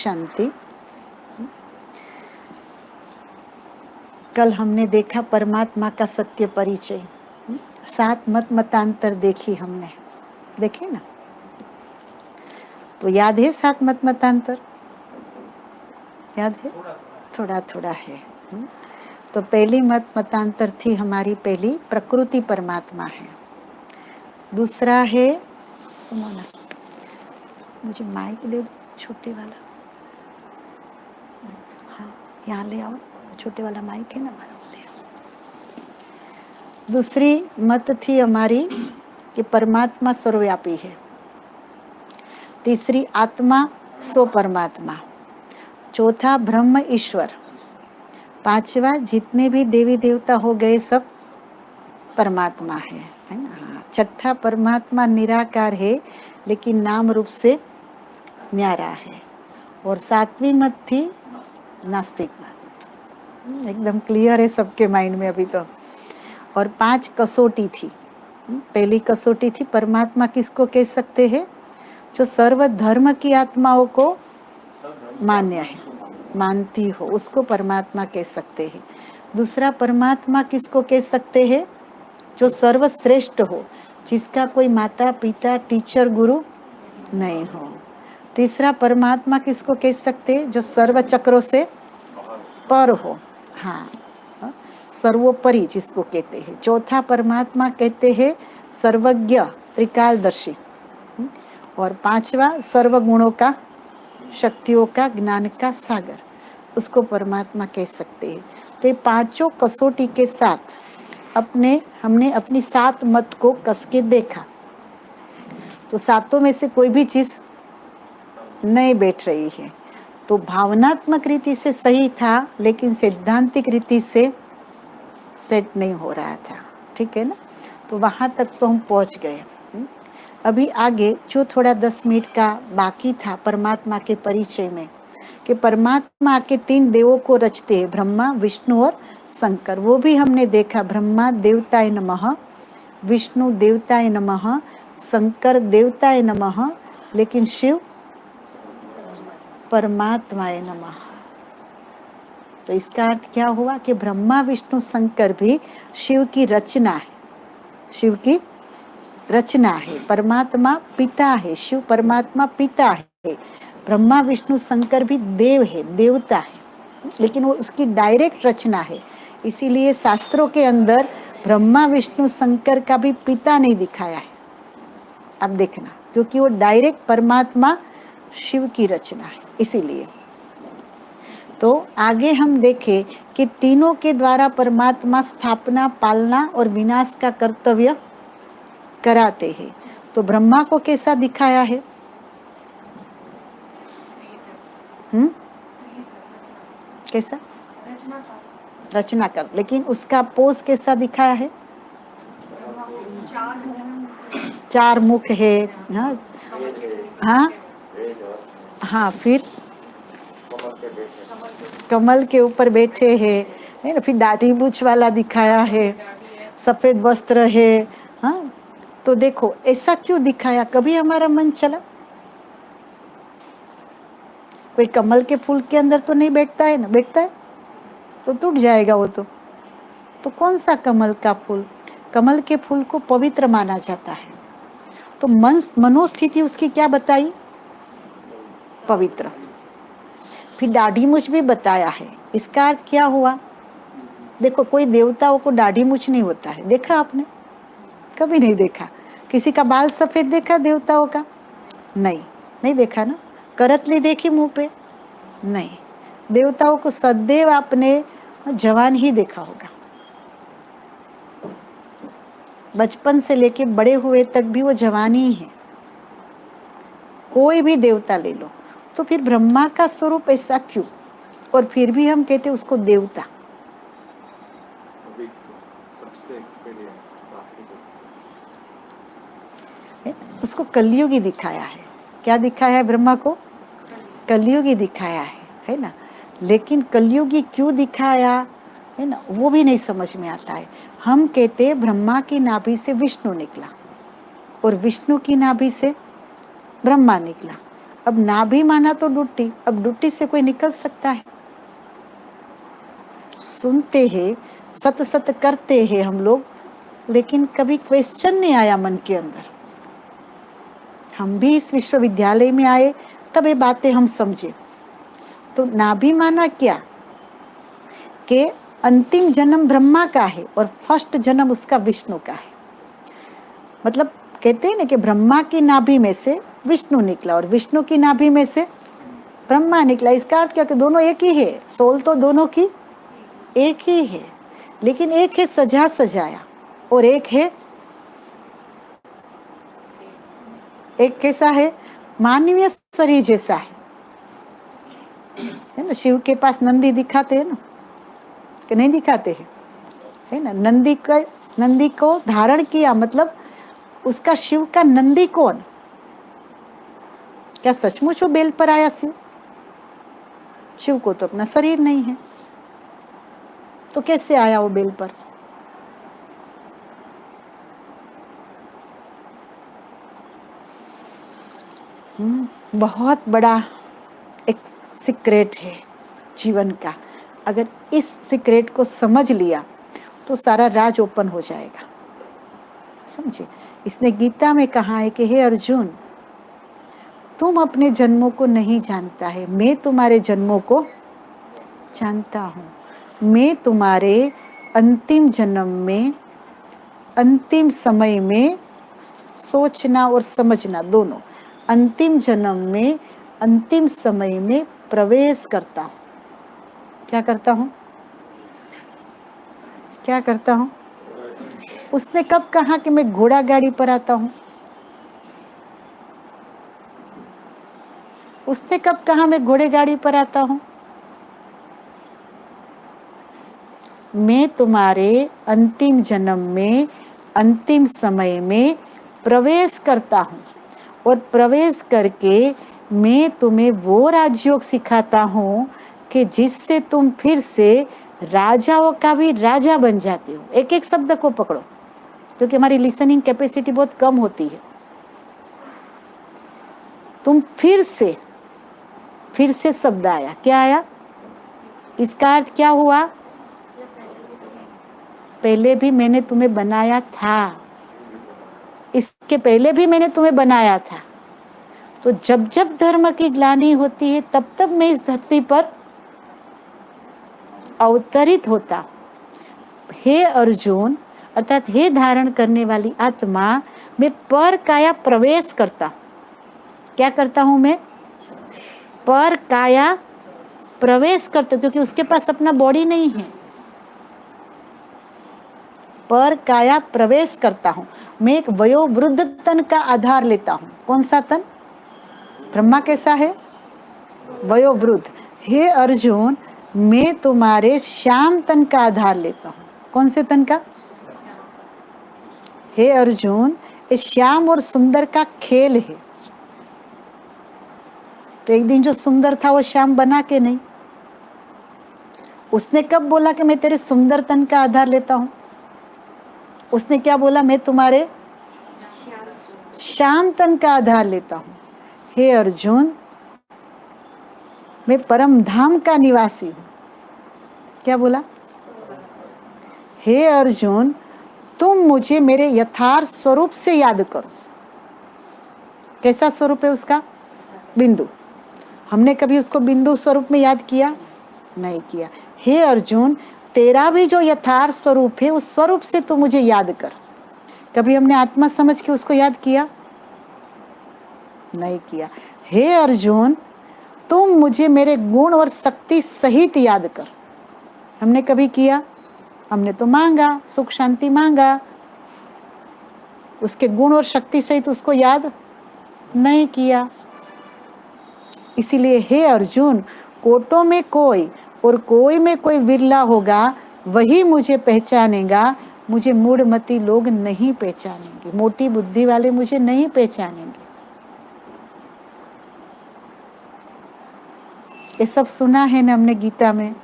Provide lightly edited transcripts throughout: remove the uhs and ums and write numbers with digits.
शांति। कल हमने देखा परमात्मा का सत्य परिचय। 7 मतांतर देखी हमने, देखे ना? तो याद है 7 मतांतर? याद है? थोड़ा थोड़ा है। तो पहली मतांतर थी हमारी, पहली प्रकृति परमात्मा है। दूसरा है, सुनो ना, मुझे माइक दे दो, छोटे वाला। हाँ, यहाँ ले आओ, छोटे वाला माइक है ना हमारा, ले आओ। दूसरी मत थी हमारी कि परमात्मा सर्वव्यापी है। तीसरी आत्मा सो परमात्मा। चौथा ब्रह्म ईश्वर। पांचवा जितने भी देवी देवता हो गए सब परमात्मा है ना? छठा परमात्मा निराकार है लेकिन नाम रूप से न्यारा है। और 7वीं मत थी नास्तिक मत। एकदम क्लियर है सबके माइंड में अभी तो। और 5 कसौटी थी। पहली कसौटी थी परमात्मा किसको कह सकते हैं? जो सर्व धर्म की आत्माओं को मान्य है, मानती हो, उसको परमात्मा कह सकते हैं। दूसरा परमात्मा किसको कह सकते हैं? जो सर्वश्रेष्ठ हो, जिसका कोई माता पिता टीचर गुरु नहीं हो। तीसरा परमात्मा किसको कह सकते हैं? जो सर्व चक्रों से पर हो, हाँ, सर्वोपरि जिसको कहते हैं। चौथा परमात्मा कहते हैं सर्वज्ञ त्रिकालदर्शी। और 5वां सर्वगुणों का, शक्तियों का, ज्ञान का सागर, उसको परमात्मा कह सकते हैं। तो ये 5 कसौटी के साथ हमने अपनी 7 मत को कस के देखा। तो 7 में से कोई भी चीज नहीं बैठ रही है। तो भावनात्मक रीति से सही था लेकिन सैद्धांतिक रीति से सेट नहीं हो रहा था। ठीक है ना? तो वहां तक तो हम पहुंच गए। अभी आगे जो थोड़ा 10 मिनट का बाकी था परमात्मा के परिचय में, कि परमात्मा के 3 देवों को रचते हैं, ब्रह्मा विष्णु और शंकर। वो भी हमने देखा। ब्रह्मा देवताय नमः, विष्णु देवताय नमः, शंकर देवताय नमः, लेकिन शिव परमात्माय नमः। तो इसका अर्थ क्या हुआ कि ब्रह्मा विष्णु शंकर भी शिव की रचना है। शिव की रचना है। परमात्मा पिता है, शिव परमात्मा पिता है। ब्रह्मा विष्णु शंकर भी देव है, देवता है, लेकिन वो उसकी डायरेक्ट रचना है। इसीलिए शास्त्रों के अंदर ब्रह्मा विष्णु शंकर का भी पिता नहीं दिखाया है। अब देखना, क्योंकि वो डायरेक्ट परमात्मा शिव की रचना है, इसीलिए। तो आगे हम देखें कि तीनों के द्वारा परमात्मा स्थापना, पालना और विनाश का कर्तव्य कराते हैं। तो ब्रह्मा को कैसा दिखाया है? कैसा? रचना कर, लेकिन उसका पोष कैसा दिखाया है? 4 मुख है। हाँ हाँ हाँ, फिर कमल के ऊपर बैठे हैं, है ना? फिर दाढ़ी मूछ वाला दिखाया है, सफेद वस्त्र है। हाँ, तो देखो ऐसा क्यों दिखाया? कभी हमारा मन चला? कोई कमल के फूल के अंदर तो नहीं बैठता है ना? बैठता है तो टूट जाएगा वो तो कौन सा कमल का फूल? कमल के फूल को पवित्र माना जाता है। तो मनोस्थिति उसकी क्या बताई? पवित्र। फिर दाढ़ी मूछ भी बताया है। इसका अर्थ क्या हुआ? देखो, कोई देवताओं को दाढ़ी मूछ नहीं होता है, देखा आपने? कभी नहीं देखा। किसी का बाल सफेद देखा देवताओं का? नहीं देखा ना। करतली देखी मुंह पे? नहीं। देवताओं को सदैव आपने जवान ही देखा होगा। बचपन से लेके बड़े हुए तक भी वो जवान ही है। कोई भी देवता ले लो। तो फिर ब्रह्मा का स्वरूप ऐसा क्यों? और फिर भी हम कहते उसको देवता। उसको कलयुगी दिखाया है। क्या दिखाया है ब्रह्मा को? कलयुगी दिखाया है ना? लेकिन कलयुगी क्यों दिखाया है ना, वो भी नहीं समझ में आता है। हम कहते ब्रह्मा की नाभि से विष्णु निकला और विष्णु की नाभि से ब्रह्मा निकला। अब नाभि माना तो डुट्टी, अब डुट्टी से कोई निकल सकता है? सुनते हैं, सत सत करते हैं हम लोग, लेकिन कभी क्वेश्चन नहीं आया मन के अंदर। हम भी इस विश्वविद्यालय में आए तब ये बातें हम समझे। तो नाभि माना क्या कि अंतिम जन्म ब्रह्मा का है और फर्स्ट जन्म उसका विष्णु का है। मतलब कहते हैं ना कि ब्रह्मा की नाभि में से विष्णु निकला और विष्णु की नाभि में से ब्रह्मा निकला। इसका अर्थ क्या कि दोनों एक ही है, सोल तो दोनों की एक ही है, लेकिन एक है सजा सजाया और एक कैसा है, मानवीय शरीर जैसा है ना। शिव के पास नंदी दिखाते हैं ना कि नहीं दिखाते हैं, है ना। नंदी को धारण किया, मतलब उसका शिव का नंदी कौन? क्या सचमुच वो बेल पर आया शिव? शिव को तो अपना शरीर नहीं है, तो कैसे आया वो बेल पर? बहुत बड़ा एक सीक्रेट है जीवन का। अगर इस सीक्रेट को समझ लिया तो सारा राज ओपन हो जाएगा, समझे। इसने गीता में कहा है कि हे अर्जुन, तुम अपने जन्मों को नहीं जानता है, मैं तुम्हारे जन्मों को जानता हूँ। मैं तुम्हारे अंतिम जन्म में, अंतिम समय में सोचना और समझना दोनों, अंतिम जन्म में, अंतिम समय में प्रवेश करता हूँ। क्या करता हूँ? क्या करता हूँ? उसने कब कहा कि मैं घोड़ा गाड़ी पर आता हूँ? उसने कब कहा मैं घोड़े गाड़ी पर आता हूँ? मैं तुम्हारे अंतिम जन्म में, अंतिम समय में प्रवेश करता हूँ और प्रवेश करके मैं तुम्हें वो राजयोग सिखाता हूँ कि जिससे तुम फिर से राजाओं का भी राजा बन जाते हो। एक एक शब्द को पकड़ो, क्योंकि हमारी लिसनिंग कैपेसिटी बहुत कम होती है। तुम फिर से शब्द आया, क्या आया? इसका अर्थ क्या हुआ? पहले भी मैंने तुम्हें बनाया था, इसके पहले भी मैंने तुम्हें बनाया था। तो जब जब धर्म की ग्लानि होती है तब तब मैं इस धरती पर अवतरित होता। हे अर्जुन, अर्थात हे धारण करने वाली आत्मा, मैं पर काया प्रवेश करता। क्या करता हूं मैं? पर काया प्रवेश करता, क्योंकि उसके पास अपना बॉडी नहीं है। पर काया प्रवेश करता हूं। मैं एक वयोवृद्ध तन का आधार लेता हूं। कौन सा तन? ब्रह्मा कैसा है? वयोवृद्ध। हे अर्जुन, मैं तुम्हारे श्याम तन का आधार लेता हूं। कौन से तन का? हे अर्जुन, इस श्याम और सुंदर का खेल है। तो एक दिन जो सुंदर था वो श्याम बना के नहीं। उसने कब बोला कि मैं तेरे सुंदर तन का आधार लेता हूं? उसने क्या बोला? मैं तुम्हारे श्याम तन का आधार लेता हूं। हे अर्जुन, मैं परम धाम का निवासी हूं। क्या बोला? हे अर्जुन, तुम मुझे मेरे यथार्थ स्वरूप से याद करो। कैसा स्वरूप है उसका? बिंदु। हमने कभी उसको बिंदु स्वरूप में याद किया? नहीं किया। हे अर्जुन, तेरा भी जो यथार्थ स्वरूप है उस स्वरूप से तू मुझे याद कर। कभी हमने आत्मा समझ के उसको याद किया? नहीं किया। हे अर्जुन, तुम मुझे मेरे गुण और शक्ति सहित याद कर। हमने कभी किया? हमने तो मांगा, सुख शांति मांगा, उसके गुण और शक्ति सहित उसको याद नहीं किया। इसीलिए हे अर्जुन, कोटों में कोई और कोई में कोई विरला होगा, वही मुझे पहचानेगा। मुझे मूढ़मती लोग नहीं पहचानेंगे, मोटी बुद्धि वाले मुझे नहीं पहचानेंगे। ये सब सुना है ना हमने गीता में,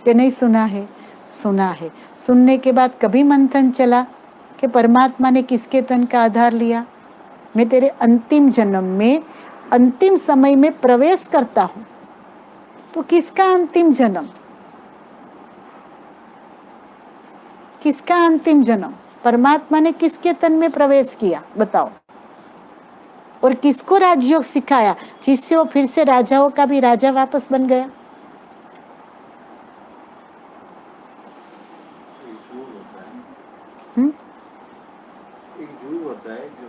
कि नहीं सुना है? सुना है। सुनने के बाद कभी मंथन चला कि परमात्मा ने किसके तन का आधार लिया? मैं तेरे अंतिम जन्म में अंतिम समय में प्रवेश करता हूं, तो किसका अंतिम जन्म? किसका अंतिम जन्म? परमात्मा ने किसके तन में प्रवेश किया बताओ? और किसको राजयोग सिखाया जिससे वो फिर से राजाओं का भी राजा वापस बन गया? एक जीव होता है जो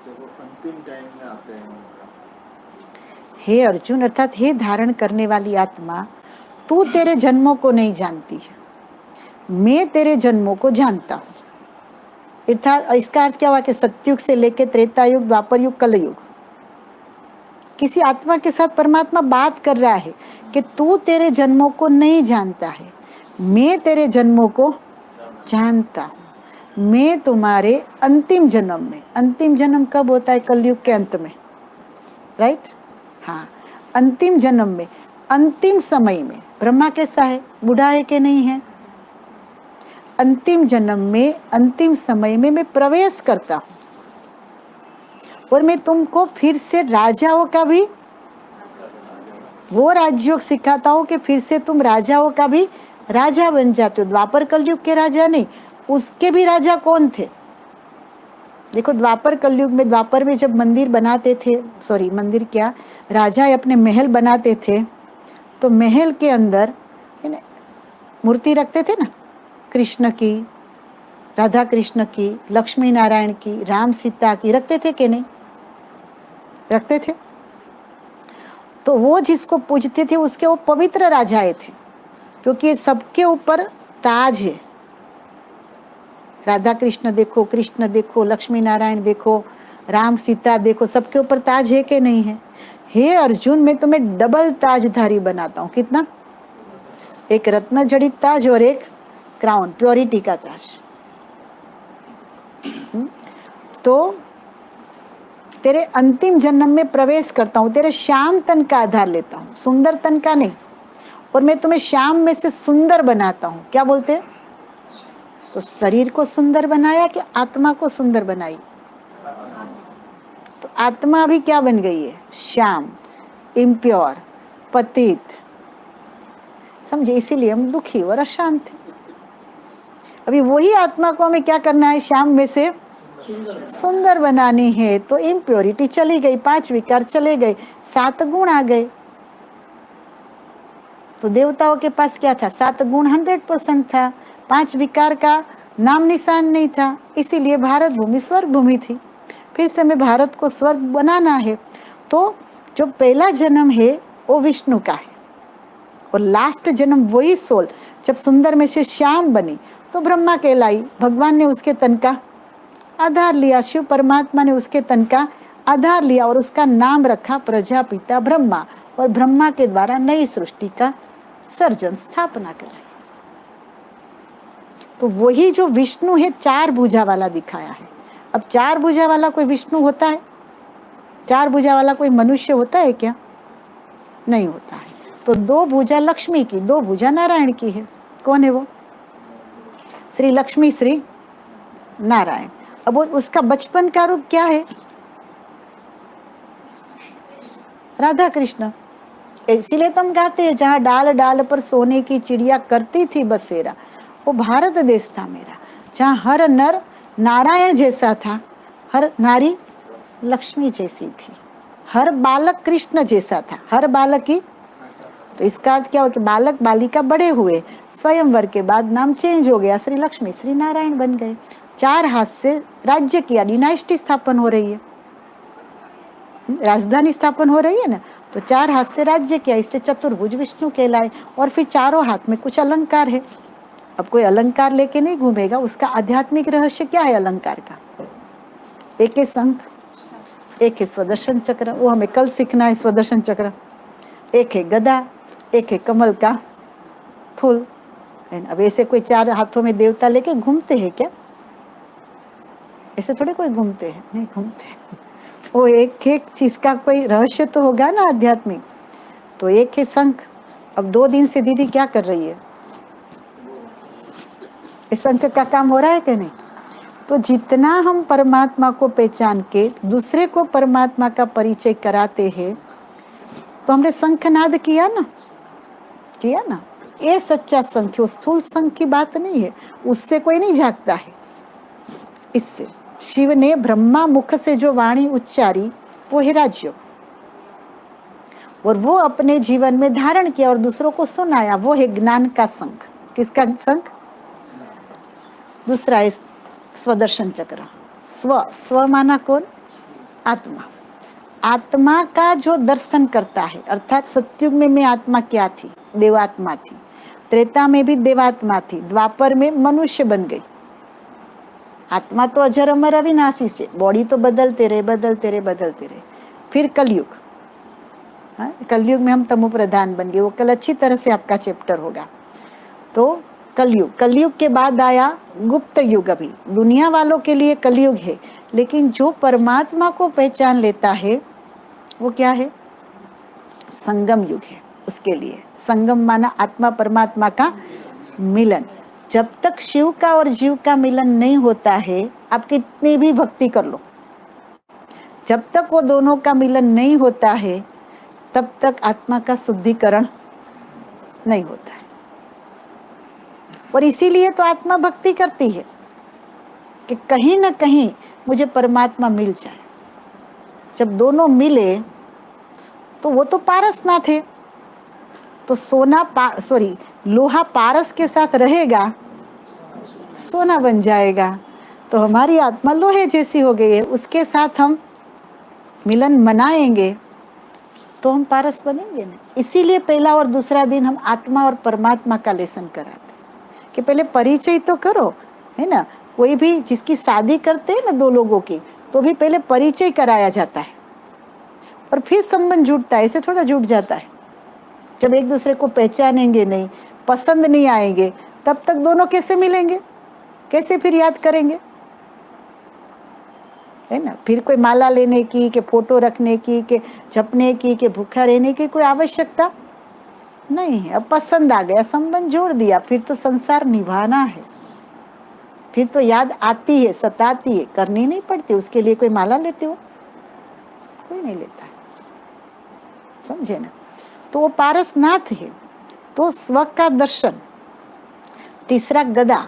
जब वो अंतिम टाइम में आते हैं उनका। हे अर्जुन, अर्थात हे धारण करने वाली आत्मा, तू तेरे जन्मों को नहीं जानती है, मैं तेरे जन्मों को जानता हूं। अर्थात इसका अर्थ क्या हुआ कि सत्युग से लेकर त्रेता युग, द्वापर युग, कलयुग, किसी आत्मा के साथ परमात्मा बात कर रहा है कि तू तेरे जन्मों को नहीं जानता है, मैं तेरे जन्मों को जानता हूं। मैं तुम्हारे अंतिम जन्म में, अंतिम जन्म कब होता है? कलयुग के अंत में, राइट? हाँ, अंतिम जन्म में, अंतिम समय में। ब्रह्मा कैसा है? बूढ़ा है कि नहीं है? अंतिम जन्म में, अंतिम समय में मैं प्रवेश करता हूं और मैं तुमको फिर से राजाओं का भी वो राजयोग सिखाता हूं कि फिर से तुम राजाओं का भी राजा बन जाते हो। द्वापर कलयुग के राजा नहीं, उसके भी राजा कौन थे? देखो, द्वापर कलयुग में, द्वापर में जब मंदिर बनाते थे, सॉरी मंदिर क्या, राजा अपने महल बनाते थे, तो महल के अंदर मूर्ति रखते थे ना, कृष्ण की, राधा कृष्ण की, लक्ष्मी नारायण की, राम सीता की, रखते थे कि नहीं? रखते थे। तो वो जिसको पूजते थे उसके वो पवित्र राजाएं थे, क्योंकि सबके ऊपर ताज है। राधा कृष्ण देखो, कृष्ण देखो, लक्ष्मी नारायण देखो, राम सीता देखो, सबके ऊपर ताज है कि नहीं है? हे अर्जुन, मैं तुम्हें डबल ताजधारी बनाता हूं। कितना? एक रत्न जड़ित ताज और एक क्राउन, प्योरिटी का ताज। तो तेरे अंतिम जन्म में प्रवेश करता हूं, तेरे श्याम तन का आधार लेता हूं, सुंदर तन का नहीं, और मैं तुम्हें श्याम में से सुंदर बनाता हूं। क्या बोलते हैं? तो शरीर को सुंदर बनाया कि आत्मा को सुंदर बनाई? तो आत्मा अभी क्या बन गई है? श्याम, इम्प्योर, पतित, समझे? इसीलिए हम दुखी और अशांत हैं। अभी वही आत्मा को हमें क्या करना है? श्याम में से सुंदर बनानी है। तो इम्प्योरिटी चली गई, 5 विकार चले गए, 7 गुण आ गए। तो देवताओं के पास क्या था? 7 गुण 100% था, 5 विकार का नाम निशान नहीं था। इसीलिए भारत भूमि स्वर्ग भूमि थी। फिर से हमें भारत को स्वर्ग बनाना है। तो जो पहला जन्म है वो विष्णु का है, और लास्ट जन्म वही सोल जब सुंदर में से श्याम बनी तो ब्रह्मा कहलाई। भगवान ने उसके तन का आधार लिया, शिव परमात्मा ने उसके तन का आधार लिया और उसका नाम रखा प्रजापिता ब्रह्मा, और ब्रह्मा के द्वारा नई सृष्टि का सर्जन, स्थापना कर रही। तो वही जो विष्णु है 4 भुजा वाला दिखाया है। अब 4 भुजा वाला कोई विष्णु होता है? 4 भुजा वाला कोई मनुष्य होता है क्या? नहीं होता है। तो 2 भुजा लक्ष्मी की, 2 भुजा नारायण की है। कौन है वो? श्री लक्ष्मी, श्री नारायण। अब उसका बचपन का रूप क्या है? राधा कृष्ण। इसीलिए तो हम गाते हैं, जहाँ डाल डाल पर सोने की चिड़िया करती थी बसेरा, वो भारत देश था मेरा, जहाँ हर नर नारायण जैसा था, हर नारी लक्ष्मी जैसी थी, हर बालक कृष्ण जैसा था, हर बालक की। तो इसका अर्थ क्या हो कि बालक बालिका बड़े हुए, स्वयंवर के बाद नाम चेंज हो गया, श्री लक्ष्मी श्री नारायण बन गए। 4 हाथ से राज्य किया, डिनाइस्टी स्थापन हो रही है, राजधानी स्थापन हो रही है ना, तो 4 हाथ से राज्य किया, इसलिए चतुर्भुज विष्णु कहलाए। और फिर चारों हाथ में कुछ अलंकार है। अब कोई अलंकार लेके नहीं घूमेगा, उसका आध्यात्मिक रहस्य क्या है अलंकार का? एक है शंख, एक है स्वदर्शन चक्र, वो हमें कल सीखना है, स्वदर्शन चक्र। एक है गदा, एक है कमल का फूल। अब ऐसे कोई 4 हाथों में देवता लेके घूमते हैं क्या? ऐसे थोड़े कोई घूमते हैं, नहीं घूमते। वो एक एक चीज का कोई रहस्य तो होगा ना आध्यात्मिक। तो एक है शंख। अब 2 दिन से दीदी क्या कर रही है? इस शंख का काम हो रहा है कि नहीं? तो जितना हम परमात्मा को पहचान के दूसरे को परमात्मा का परिचय कराते हैं, तो हमने शंखनाद किया ना। ये सच्चा शंख है, स्थूल शंख की बात नहीं है, उससे कोई नहीं झांकता है। इससे शिव ने ब्रह्मा मुख से जो वाणी उच्चारी वो है राजयोग, और वो अपने जीवन में धारण किया और दूसरों को सुनाया, वो है ज्ञान का शंख। किसका शंख? दूसरा है स्वदर्शन चक्र। स्व माना कौन? आत्मा। आत्मा का जो दर्शन करता है, अर्थात सतयुग में मैं आत्मा क्या थी? देवात्मा थी। त्रेता में भी देवात्मा थी। द्वापर में मनुष्य बन गई। आत्मा तो अजर अमर अविनाशी से, बॉडी तो बदलते रहे। फिर कलयुग, कलयुग में हम तमो प्रधान बन गए। वो कल अच्छी तरह से आपका चैप्टर होगा। तो कलयुग के बाद आया गुप्त युग। अभी दुनिया वालों के लिए कलयुग है, लेकिन जो परमात्मा को पहचान लेता है वो क्या है? संगम युग है। उसके लिए संगम माना आत्मा परमात्मा का मिलन। जब तक शिव का और जीव का मिलन नहीं होता है, आप कितनी भी भक्ति कर लो, जब तक वो दोनों का मिलन नहीं होता है, तब तक आत्मा का शुद्धिकरण नहीं होता है। और इसीलिए तो आत्मा भक्ति करती है कि कहीं ना कहीं मुझे परमात्मा मिल जाए। जब दोनों मिले तो वो तो पारसनाथ है, तो लोहा पारस के साथ रहेगा, सोना बन जाएगा। तो हमारी आत्मा लोहे जैसी हो गई है, उसके साथ हम मिलन मनाएंगे तो हम पारस बनेंगे ना। इसीलिए पहला और दूसरा दिन हम आत्मा और परमात्मा का लेसन कराते कि पहले परिचय तो करो, है ना। कोई भी जिसकी शादी करते हैं ना दो लोगों की, तो भी पहले परिचय कराया जाता है और फिर संबंध जुड़ता है। ऐसे थोड़ा जुड़ जाता है। जब एक दूसरे को पहचानेंगे नहीं, पसंद नहीं आएंगे, तब तक दोनों कैसे मिलेंगे, कैसे फिर याद करेंगे, है ना। फिर कोई माला लेने की, के फोटो रखने की, के जपने की, के भूखा रहने की कोई आवश्यकता नहीं है। अब पसंद आ गया, संबंध जोड़ दिया, फिर तो संसार निभाना है। फिर तो याद आती है, सताती है, करनी नहीं पड़ती। उसके लिए कोई माला लेते हो? कोई नहीं लेता है, समझे ना। तो वो पारसनाथ है। तो स्व का दर्शन। तीसरा गदा।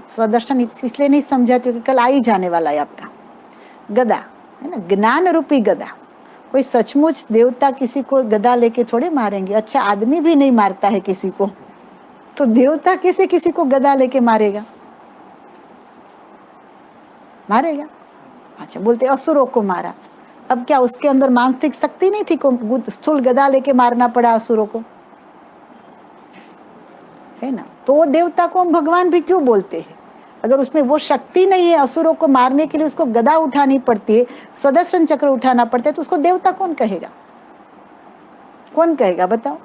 स्वदर्शन इसलिए नहीं समझा क्योंकि कल आ ही जाने वाला है आपका गदा, है ना। ज्ञान रूपी गदा। कोई सचमुच देवता किसी को गदा लेके थोड़े मारेंगे। अच्छा, आदमी भी नहीं मारता है किसी को, तो देवता कैसे किसी को गदा लेके मारेगा? अच्छा, बोलते असुरों को मारा। अब क्या उसके अंदर मानसिक शक्ति नहीं थी को स्थूल गदा लेके मारना पड़ा असुरों को, है ना। तो वो देवता को हम भगवान भी क्यों बोलते हैं? अगर उसमें वो शक्ति नहीं है असुरों को मारने के लिए, उसको गदा उठानी पड़ती है, सुदर्शन चक्र उठाना पड़ता है, तो उसको देवता कौन कहेगा? कौन कहेगा बताओ?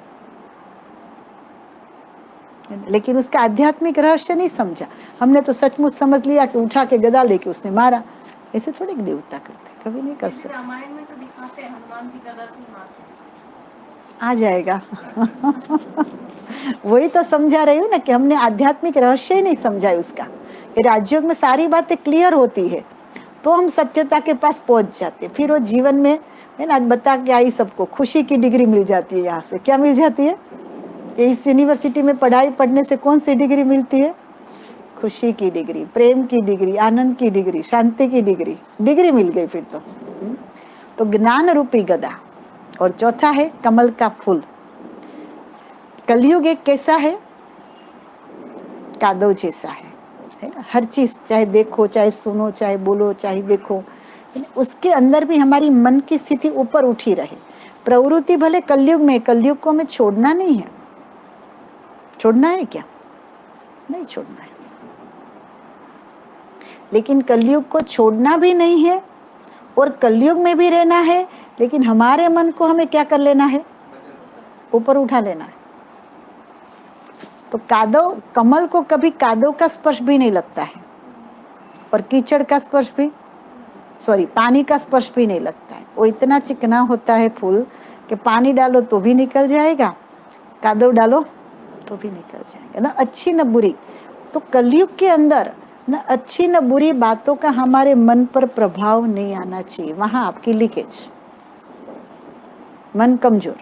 लेकिन उसका आध्यात्मिक रहस्य नहीं समझा। हमने तो सचमुच समझ लिया कि उठा के गदा लेके उसने मारा। ऐसे थोड़े देवता करते, कभी नहीं कर सकते। रामायण में तो दिखाते हैं हनुमान जी गदा से मारते आ जाएगा। वही तो समझा रही हूँ ना कि हमने आध्यात्मिक रहस्य ही नहीं समझा है उसका। ये राजयोग में सारी बातें क्लियर होती है तो हम सत्यता के पास पहुंच जाते। फिर वो जीवन में, है ना, बता के आई सबको खुशी की डिग्री मिल जाती है। यहाँ से क्या मिल जाती है? इस यूनिवर्सिटी में पढ़ाई पढ़ने से कौन सी डिग्री मिलती है? खुशी की डिग्री, प्रेम की डिग्री, आनंद की डिग्री, शांति की डिग्री मिल गई फिर तो ज्ञान रूपी गदा। और चौथा है कमल का फूल। कलयुग एक कैसा है? कादव जैसा है ना। हर चीज चाहे देखो, चाहे सुनो, चाहे बोलो, चाहे देखो, उसके अंदर भी हमारी मन की स्थिति ऊपर उठी रहे। प्रवृत्ति भले कलयुग में, कलयुग को हमें छोड़ना नहीं है। छोड़ना है क्या? नहीं छोड़ना है। लेकिन कलयुग को छोड़ना भी नहीं है और कलयुग में भी रहना है, लेकिन हमारे मन को हमें क्या कर लेना है? ऊपर उठा लेना है। तो कादव, कमल को कभी कादव का स्पर्श भी नहीं लगता है और कीचड़ का स्पर्श भी, पानी का स्पर्श भी नहीं लगता है। वो इतना चिकना होता है फूल कि पानी डालो तो भी निकल जाएगा, कादव डालो तो भी निकल जाएगा ना, अच्छी न बुरी। तो कलयुग के अंदर न अच्छी न बुरी बातों का हमारे मन पर प्रभाव नहीं आना चाहिए। वहां आपकी लीकेज, मन कमजोर।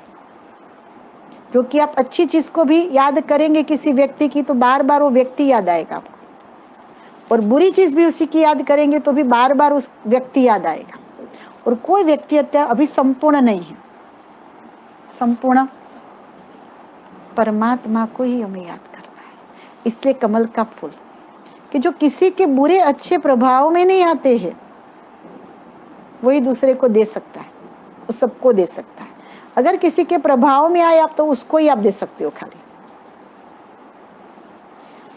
क्योंकि आप अच्छी चीज को भी याद करेंगे किसी व्यक्ति की तो बार बार वो व्यक्ति याद आएगा आपको, और बुरी चीज भी उसी की याद करेंगे तो भी बार बार उस व्यक्ति याद आएगा। और कोई व्यक्ति अभी संपूर्ण नहीं है, संपूर्ण परमात्मा को ही हमें याद करना है। इसलिए कमल का फूल कि जो किसी के बुरे अच्छे प्रभाव में नहीं आते हैं, वही दूसरे को दे सकता है, वो सबको दे सकता है। अगर किसी के प्रभाव में आए आप तो उसको ही आप दे सकते हो खाली।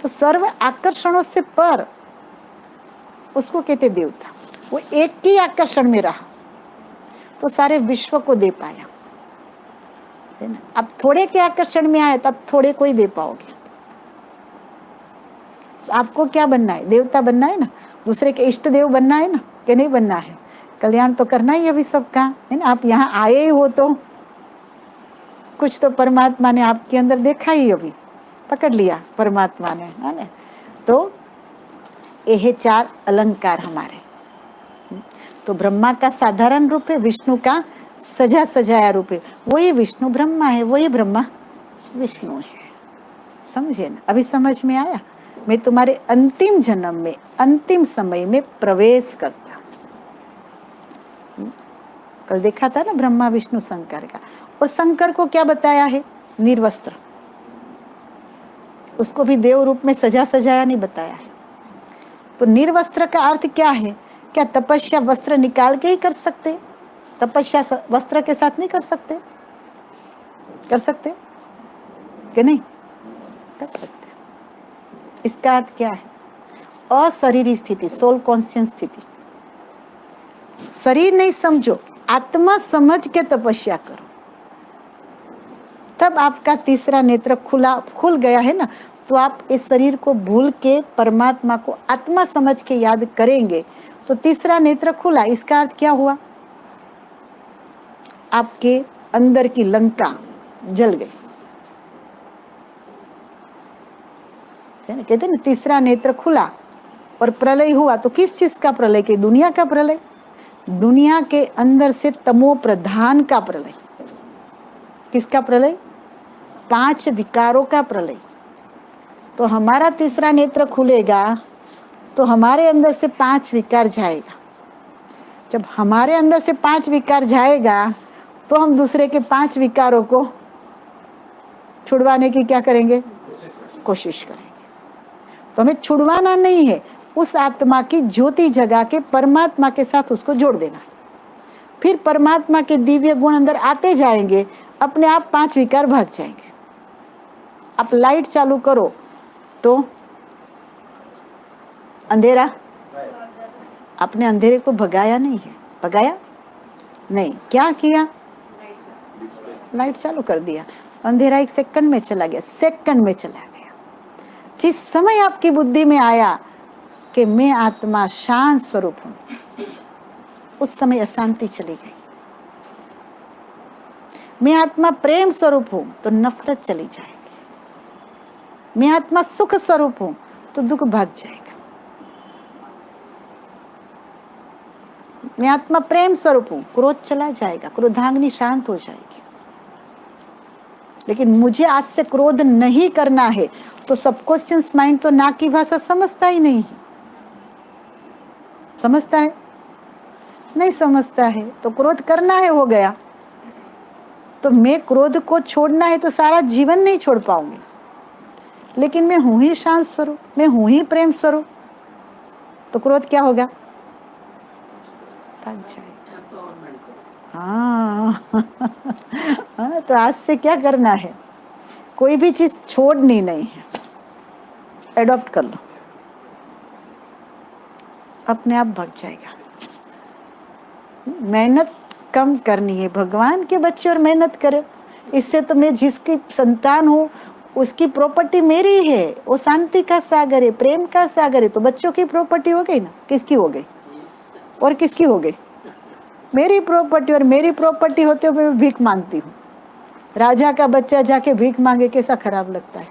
तो सर्व आकर्षणों से पर उसको कहते देवता। वो एक ही आकर्षण में रहा तो सारे विश्व को दे पाया, है ना। अब थोड़े के आकर्षण में आए तब थोड़े को ही दे पाओगे। तो आपको क्या बनना है? देवता बनना है ना, दूसरे के इष्ट देव बनना है ना, कि नहीं बनना है? कल्याण तो करना ही अभी सबका, है ना। आप यहाँ आए ही हो तो कुछ तो परमात्मा ने आपके अंदर देखा ही, अभी पकड़ लिया परमात्मा ने, है ना। तो ये 4 अलंकार हमारे। तो ब्रह्मा का साधारण रूप है, विष्णु का सजा सजाया रूप है। वही विष्णु ब्रह्मा है, वही ब्रह्मा विष्णु है। समझे ना? अभी समझ में आया? मैं तुम्हारे अंतिम जन्म में, अंतिम समय में प्रवेश करता। कल देखा था ना ब्रह्मा विष्णु शंकर का। और शंकर को क्या बताया है? निर्वस्त्र। उसको भी देव रूप में सजा सजाया नहीं बताया है। तो निर्वस्त्र का अर्थ क्या है? क्या तपस्या वस्त्र निकाल के ही कर सकते? तपस्या वस्त्र के साथ नहीं कर सकते? कर सकते कि नहीं? कर सकते। इसका अर्थ क्या है? अशरीरी स्थिति, सोल कॉन्शियस स्थिति। शरीर नहीं समझो, आत्मा समझ के तपस्या करो, तब आपका तीसरा नेत्र खुल गया है ना। तो आप इस शरीर को भूल के परमात्मा को आत्मा समझ के याद करेंगे तो तीसरा नेत्र खुला। इसका अर्थ क्या हुआ? आपके अंदर की लंका जल गई, कहते ना तीसरा नेत्र खुला और प्रलय हुआ। तो किस चीज का प्रलय? के दुनिया का प्रलय, दुनिया के अंदर से तमो प्रधान का प्रलय। किसका प्रलय? 5 विकारों का प्रलय। तो हमारा तीसरा नेत्र खुलेगा तो हमारे अंदर से 5 विकार जाएगा। जब हमारे अंदर से 5 विकार जाएगा तो हम दूसरे के 5 विकारों को छुड़वाने की क्या करेंगे? कोशिश करेंगे। तो हमें छुड़वाना नहीं है, उस आत्मा की ज्योति जगा के परमात्मा के साथ उसको जोड़ देना। फिर परमात्मा के दिव्य गुण अंदर आते जाएंगे, अपने आप 5 विकार भाग जाएंगे। आप लाइट चालू करो तो अंधेरा, आपने अंधेरे को भगाया नहीं है, भगाया नहीं, क्या किया? लाइट चालू कर दिया, अंधेरा 1 सेकंड में चला गया, सेकंड में चला गया। जिस समय आपकी बुद्धि में आया कि मैं आत्मा शांत स्वरूप हूं, उस समय अशांति चली गई। मैं आत्मा प्रेम स्वरूप हूं तो नफरत चली जाएगी। मैं आत्मा सुख स्वरूप हूं तो दुख भाग जाएगा। मैं आत्मा प्रेम स्वरूप हूं, क्रोध चला जाएगा, क्रोधाग्नि शांत हो जाएगी। लेकिन मुझे आज से क्रोध नहीं करना है तो सबकॉन्शियस माइंड तो ना की भाषा समझता ही नहीं है। समझता है? नहीं समझता है। तो क्रोध करना है, हो गया। तो मैं क्रोध को छोड़ना है तो सारा जीवन नहीं छोड़ पाऊंगी। लेकिन मैं हूं ही शांत स्वरूप, मैं हूं ही प्रेम स्वरूप, तो क्रोध क्या होगा? भाग जाएगा। हाँ तो आज से क्या करना है? कोई भी चीज छोड़नी नहीं है, एडॉप्ट कर लो, अपने आप भाग जाएगा। मेहनत कम करनी है। भगवान के बच्चे और मेहनत करें, इससे तो मैं जिसकी संतान हूँ उसकी प्रॉपर्टी मेरी है। वो शांति का सागर है, प्रेम का सागर है। तो बच्चों की प्रॉपर्टी हो गई ना? किसकी हो गई? और किसकी हो गई? मेरी प्रॉपर्टी। और मेरी प्रॉपर्टी होते हुए मैं भीख मांगती हूँ। राजा का बच्चा जाके भीख मांगे, कैसा खराब लगता है।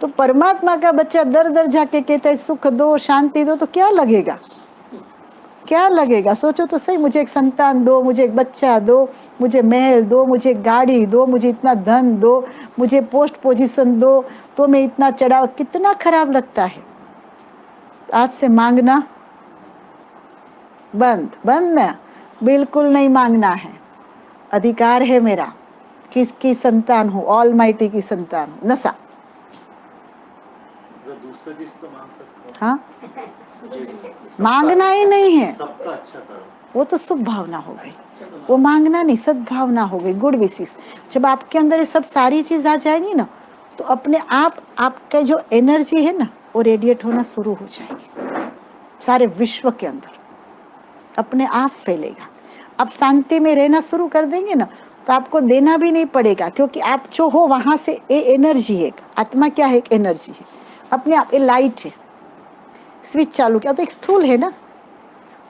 तो परमात्मा का बच्चा दर दर जाके कहता है सुख दो, शांति दो, तो क्या लगेगा? क्या लगेगा? सोचो तो सही। मुझे एक संतान दो, मुझे एक बच्चा दो, मुझे महल दो, मुझे गाड़ी दो, मुझे इतना धन दो, मुझे पोस्ट पोजीशन दो, तो मैं इतना चढ़ाव। कितना खराब लगता है। आज से मांगना बंद, बंद ना, बिल्कुल नहीं मांगना है। अधिकार है मेरा, किसकी संतान हूँ? ऑलमाइटी की संतान हूँ। नशा, दूसरा चीज तो मांग सकते हो। हाँ, मांगना ही नहीं है, सबका अच्छा करो। वो तो शुभ भावना हो गई। वो मांगना नहीं, सद्भावना हो गई, गुड विशेष। जब आपके अंदर ये सब सारी चीज आ जाएगी ना, तो अपने आप आपका जो एनर्जी है ना, वो रेडिएट होना शुरू हो जाएगी सारे विश्व के अंदर, अपने आप फैलेगा। आप शांति में रहना शुरू कर देंगे ना, तो आपको देना भी नहीं पड़ेगा, क्योंकि आप जो हो वहां से ये एनर्जी है। आत्मा क्या है? एक एनर्जी है, अपने आप। ये लाइट है, स्विच चालू किया तो एक स्थूल है ना,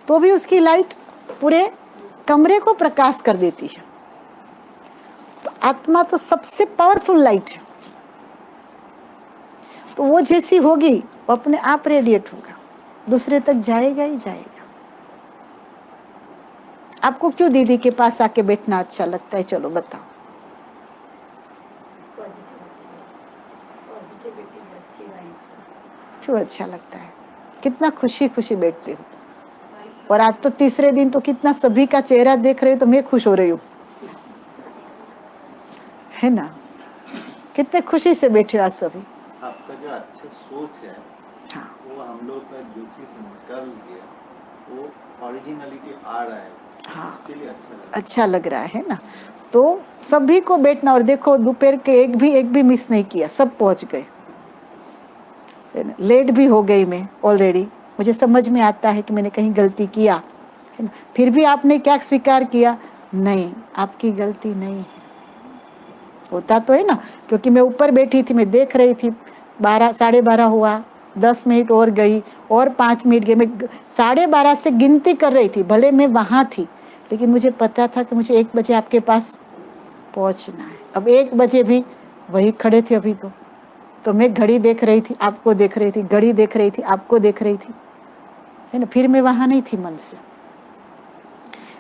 तो भी उसकी लाइट पूरे कमरे को प्रकाश कर देती है। तो आत्मा तो सबसे पावरफुल लाइट है, तो वो जैसी होगी वो अपने आप रेडिएट होगा, दूसरे तक जाएगा ही जाएगा। आपको क्यों दीदी के पास आके बैठना अच्छा लगता है? चलो बताओ। क्यों अच्छा लगता है? कितना खुशी खुशी बैठते हो। और आज तो तीसरे दिन तो कितना सभी का चेहरा देख रहे हो, तो मैं खुश हो रही हूँ, है ना? कितने खुशी से बैठे हो आज सभी। आपका जो अच्छा सोच है, हाँ, वो हम लोग का जो चीज निकल गया, वो ओरिजिनलिटी आ रहा है। हाँ, इसके लिए अच्छा लग रहा है ना। तो सभी को बैठना, और देखो दोपहर के एक भी मिस नहीं किया, सब पहुंच गए। लेट भी हो गई मैं ऑलरेडी, मुझे समझ में आता है कि मैंने कहीं गलती किया है ना। फिर भी आपने क्या स्वीकार किया? नहीं, आपकी गलती नहीं है। होता तो है ना, क्योंकि मैं ऊपर बैठी थी, मैं देख रही थी। 12, 12:30 हुआ, 10 मिनट और गई, और 5 मिनट गए। मैं 12:30 से गिनती कर रही थी, भले मैं वहाँ थी, लेकिन मुझे पता था कि मुझे 1 बजे आपके पास पहुँचना है। अब 1 बजे भी वही खड़े थे अभी तो मैं घड़ी देख रही थी, आपको देख रही थी, घड़ी देख रही थी, आपको देख रही थी, है ना। फिर मैं वहाँ नहीं थी मन से,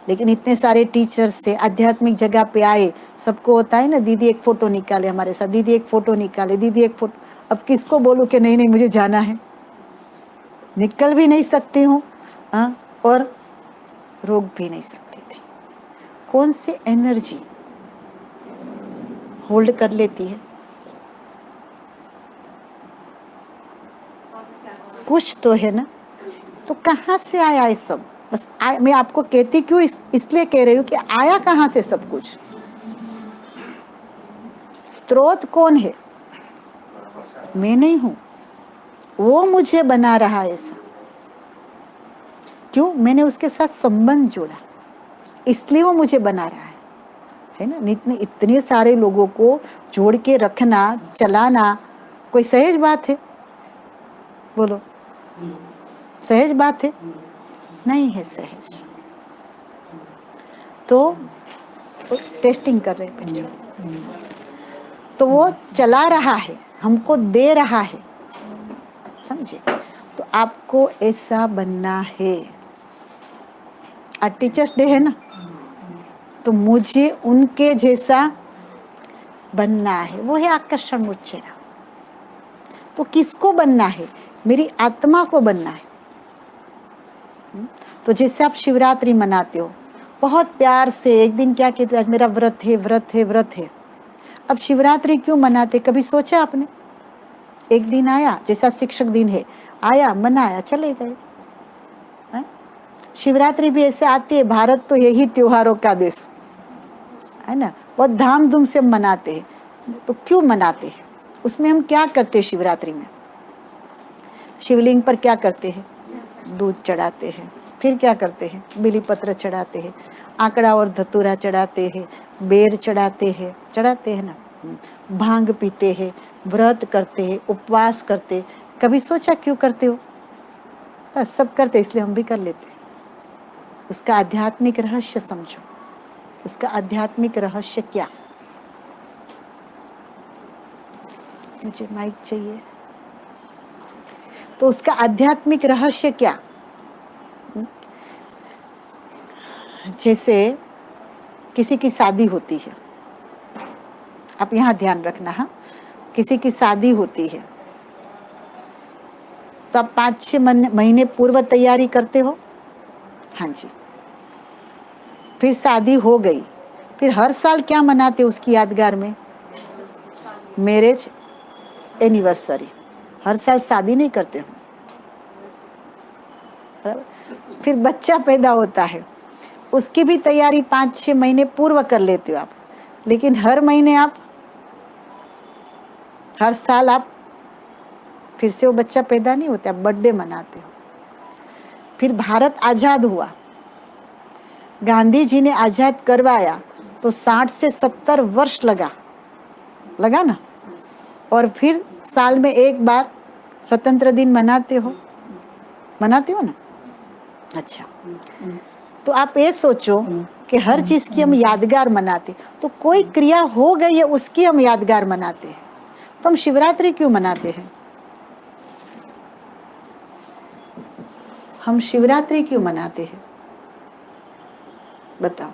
लेकिन इतने सारे टीचर्स से आध्यात्मिक जगह पे आए। सबको होता है ना, दीदी एक फोटो निकाले हमारे साथ, दीदी एक फोटो निकाले, दीदी एक फोटो। अब किसको बोलूं कि नहीं नहीं मुझे जाना है? निकल भी नहीं सकती हूँ, हाँ, और रोक भी नहीं सकती थी। कौन सी एनर्जी होल्ड कर लेती है? कुछ तो है ना। तो कहाँ से आया ये सब? बस मैं आपको कहती क्यों, इसलिए कह रही हूँ कि आया कहाँ से सब कुछ? स्रोत कौन है? मैं नहीं हूँ, वो मुझे बना रहा है ऐसा। क्यों? मैंने उसके साथ संबंध जोड़ा, इसलिए वो मुझे बना रहा है ना। इतने सारे लोगों को जोड़ के रखना, चलाना कोई सहज बात है? बोलो, सहज बात है? नहीं है सहज। तो टेस्टिंग कर रहे हैं, तो वो चला रहा है, हमको दे रहा है, समझे? तो आपको ऐसा बनना है। आज टीचर्स डे है ना, तो मुझे उनके जैसा बनना है। वो है आकर्षण उच्छेद। तो किसको बनना है? मेरी आत्मा को बनना है। तो जैसे आप शिवरात्रि मनाते हो बहुत प्यार से, एक दिन क्या कहते हो, आज मेरा व्रत है, व्रत है, व्रत है। अब शिवरात्रि क्यों मनाते, कभी सोचा आपने? एक दिन आया, जैसा शिक्षक दिन है, आया, मनाया, चले गए। शिवरात्रि भी ऐसे आती है। भारत तो यही त्योहारों का देश है ना, बहुत धाम-धूम से मनाते हैं। तो क्यों मनाते हैं? उसमें हम क्या करते हैं शिवरात्रि में? शिवलिंग पर क्या करते हैं? दूध चढ़ाते हैं। फिर क्या करते हैं? बिली पत्र चढ़ाते हैं, आंकड़ा और धतूरा चढ़ाते हैं, बेर चढ़ाते हैं ना, भांग पीते हैं, व्रत करते हैं, उपवास करते हैं। कभी सोचा क्यों करते हो? बस सब करते, इसलिए हम भी कर लेते हैं। उसका आध्यात्मिक रहस्य समझो। उसका आध्यात्मिक रहस्य क्या? मुझे माइक चाहिए। तो उसका आध्यात्मिक रहस्य क्या? जैसे किसी की शादी होती है, आप यहाँ ध्यान रखना। हाँ, किसी की शादी होती है तो आप 5-6 महीने पूर्व तैयारी करते हो। हाँ जी। फिर शादी हो गई, फिर हर साल क्या मनाते हो उसकी यादगार में? Marriage anniversary. हर साल शादी नहीं करते हो। फिर बच्चा पैदा होता है, उसकी भी तैयारी 5-6 महीने पूर्व कर लेते हो आप, लेकिन हर महीने आप, हर साल आप फिर से वो बच्चा पैदा नहीं होता, आप बर्थडे मनाते हो। फिर भारत आजाद हुआ, गांधी जी ने आजाद करवाया तो 60 से 70 वर्ष लगा ना। और फिर साल में एक बार स्वतंत्र दिन मनाते हो ना। अच्छा, तो आप ये सोचो कि हर चीज की हम यादगार मनाते, तो कोई क्रिया हो गई है उसकी हम यादगार मनाते हैं। तो हम शिवरात्रि क्यों मनाते हैं? हम शिवरात्रि क्यों मनाते हैं बताओ?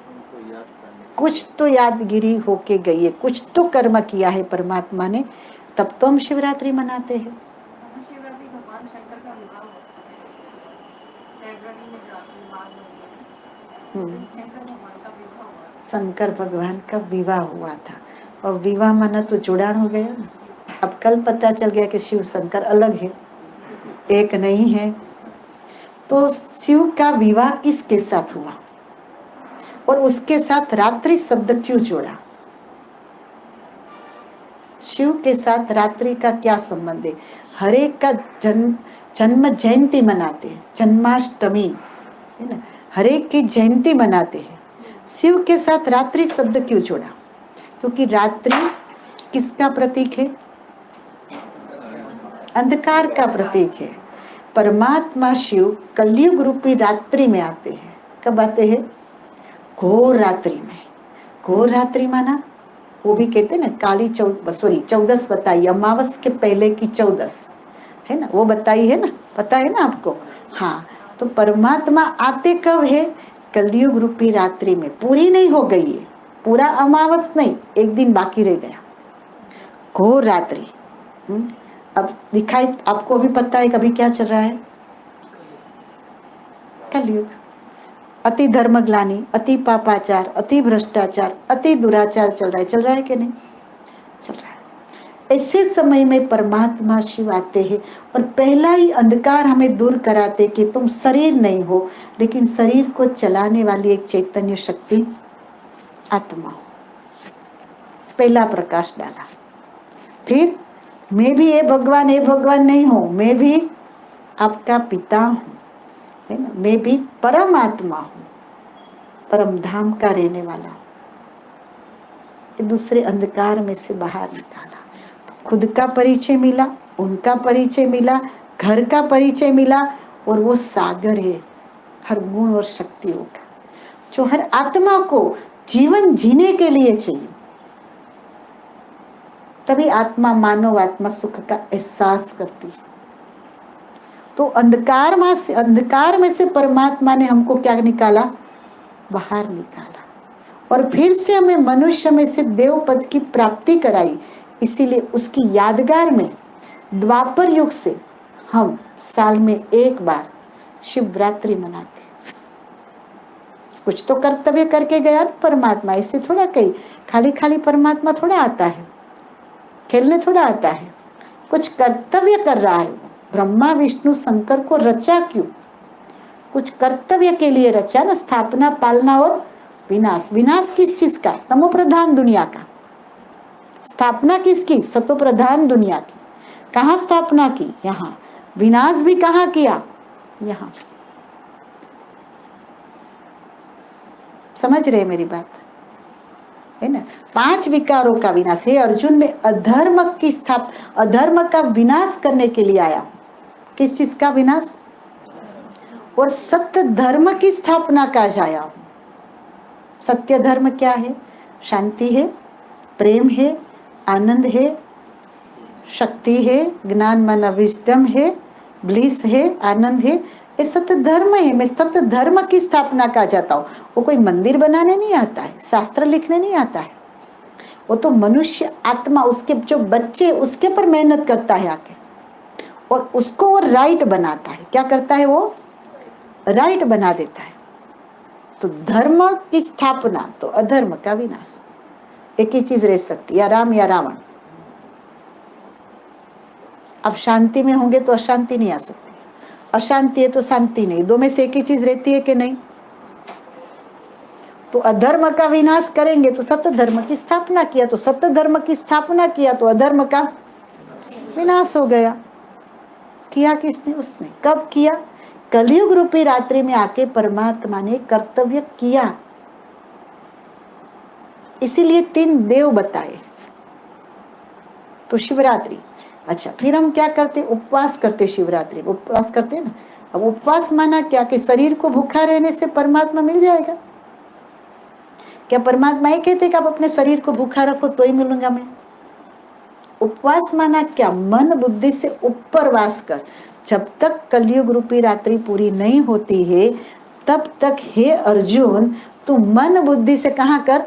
उनको याद करने। कुछ तो यादगिरी होके गई है, कुछ तो कर्म किया है परमात्मा ने, तब तो हम शिवरात्रि मनाते हैं। महाशिवरात्रि भगवान शंकर का विवाह होता है फरवरी में जाती माघ महीने में। शंकर भगवान का विवाह हुआ। शंकर भगवान का विवाह हुआ था, और विवाह माना तो जुड़ान हो गया ना। अब कल पता चल गया कि शिव शंकर अलग है, एक नहीं है। तो शिव का विवाह किसके साथ हुआ और उसके साथ रात्रि शब्द क्यों जोड़ा? शिव के साथ रात्रि का क्या संबंध है? हर एक का जन्म जयंती मनाते हैं, जन्माष्टमी है ना, हर एक की जयंती मनाते हैं। शिव के साथ रात्रि शब्द क्यों जोड़ा? क्योंकि रात्रि किसका प्रतीक है? अंधकार का प्रतीक है। परमात्मा शिव कलयुग रूपी रात्रि में आते हैं। कब आते हैं? घोर रात्रि में। घोर रात्रि माना वो भी कहते हैं ना, काली चौदस बताई, अमावस के पहले की चौदस है ना, वो बताई है ना, पता है ना आपको। हाँ, तो परमात्मा आते कब है? कलयुग रूपी रात्रि में। पूरी नहीं हो गई है, पूरा अमावस नहीं, एक दिन बाकी रह गया, घोर रात्रि। अब दिखाई आपको भी पता है कभी क्या चल रहा है? कलयुग। अति धर्मग्लानि, अति पापाचार, अति भ्रष्टाचार, अति दुराचार चल रहा है कि नहीं चल रहा है? ऐसे समय में परमात्मा शिव आते हैं और पहला ही अंधकार हमें दूर कराते कि तुम शरीर नहीं हो, लेकिन शरीर को चलाने वाली एक चैतन्य शक्ति आत्मा हो। पहला प्रकाश डाला। फिर मैं भी ये भगवान नहीं हूँ, मैं भी आपका पिता हूँ, है ना, मैं भी परमात्मा हूँ, परम धाम का रहने वाला हूँ। दूसरे अंधकार में से बाहर निकाला, खुद का परिचय मिला, उनका परिचय मिला, घर का परिचय मिला, और वो सागर है हर गुण और शक्तियों का, जो हर आत्मा को जीवन जीने के लिए चाहिए। तभी आत्मा, मानव आत्मा सुख का एहसास करती है। तो अंधकार में से परमात्मा ने हमको क्या निकाला? बाहर निकाला, और फिर से हमें मनुष्य में से देव पद की प्राप्ति कराई। इसीलिए उसकी यादगार में द्वापर युग से हम साल में एक बार शिवरात्रि मनाते। कुछ तो कर्तव्य करके गया ना परमात्मा, ऐसे थोड़ा कहीं खाली परमात्मा थोड़ा आता है, खेलने थोड़ा आता है, कुछ कर्तव्य कर रहा है। ब्रह्मा विष्णु शंकर को रचा क्यों? कुछ कर्तव्य के लिए रचा ना, स्थापना, पालना और विनाश। विनाश किस चीज का? तमो प्रधान दुनिया का। स्थापना किसकी? सतो प्रधान दुनिया की। कहाँ स्थापना की? यहाँ। विनाश भी कहाँ किया? यहाँ। समझ रहे मेरी बात है ना? 5 विकारों का विनाश है अर्जुन में। अधर्म का विनाश करने के लिए आया। किस चीज का विनाश? और सत्य धर्म की स्थापना का आया। सत्य धर्म क्या है? शांति है, प्रेम है, आनंद है, शक्ति है, ज्ञान माना विजडम है, ब्लिस है, आनंद है, ये सत्य धर्म है। मैं सत्य धर्म की स्थापना का चाहता हूँ। वो कोई मंदिर बनाने नहीं आता है, शास्त्र लिखने नहीं आता है, वो तो मनुष्य आत्मा, उसके जो बच्चे, उसके पर मेहनत करता है आके, और उसको वो राइट बनाता है। क्या करता है? वो राइट बना देता है। तो धर्म की स्थापना तो अधर्म का विनाश। एक ही चीज रह सकती, या राम या रावण। अब शांति में होंगे तो अशांति नहीं आ सकती, अशांति है तो शांति नहीं, दो में से एक ही चीज रहती है कि नहीं? तो अधर्म का विनाश करेंगे तो सत्य धर्म की स्थापना किया, तो सत्य धर्म की स्थापना किया तो अधर्म का विनाश हो गया। किया किसने? उसने। कब किया? कलयुग रूपी रात्रि में आके परमात्मा ने कर्तव्य किया। इसीलिए 3 देव बताए। तो शिवरात्रि, अच्छा फिर हम क्या करते? उपवास करते। शिवरात्रि उपवास करते हैं ना। अब उपवास माना क्या? कि शरीर को भूखा रहने से परमात्मा मिल जाएगा। क्या परमात्मा ये कहते कि आप अपने शरीर को भूखा रखो तो ही मिलूंगा मैं? उपवास माना क्या? मन बुद्धि से ऊपर वास कर। जब तक कलयुग रूपी रात्रि पूरी नहीं होती है तब तक हे अर्जुन तू मन बुद्धि से कहाँ कर?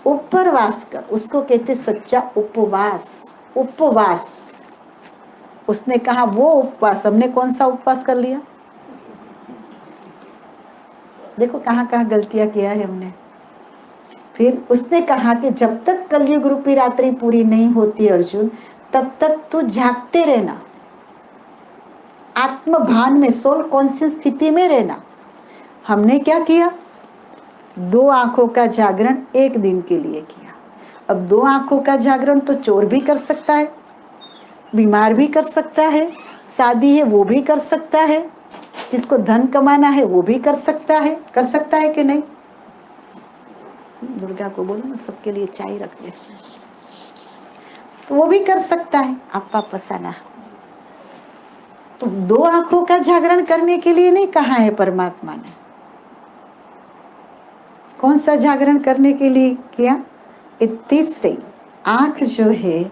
ऊपर वास कर। उसको कहते सच्चा उपवास। उपवास उसने कहा वो उपवास। हमने कौन सा उपवास कर लिया? देखो कहाँ कहाँ गलतियां किया है हमने। फिर उसने कहा कि जब तक कलयुग रूपी रात्रि पूरी नहीं होती अर्जुन, तब तक तू जागते रहना, आत्मभान में, सोल कॉन्शियस स्थिति में रहना। हमने क्या किया? 2 आंखों का जागरण 1 दिन के लिए किया। अब 2 आंखों का जागरण तो चोर भी कर सकता है, बीमार भी कर सकता है, शादी है वो भी कर सकता है, जिसको धन कमाना है वो भी कर सकता है कि नहीं? दुर्गा को बोलो ना सबके लिए चाय रख दे, तो वो भी कर सकता है। आपा पसाना। तो 2 आंखों का जागरण करने के लिए नहीं कहा है परमात्मा ने। कौन सा जागरण करने के लिए किया? 31 आंख जो है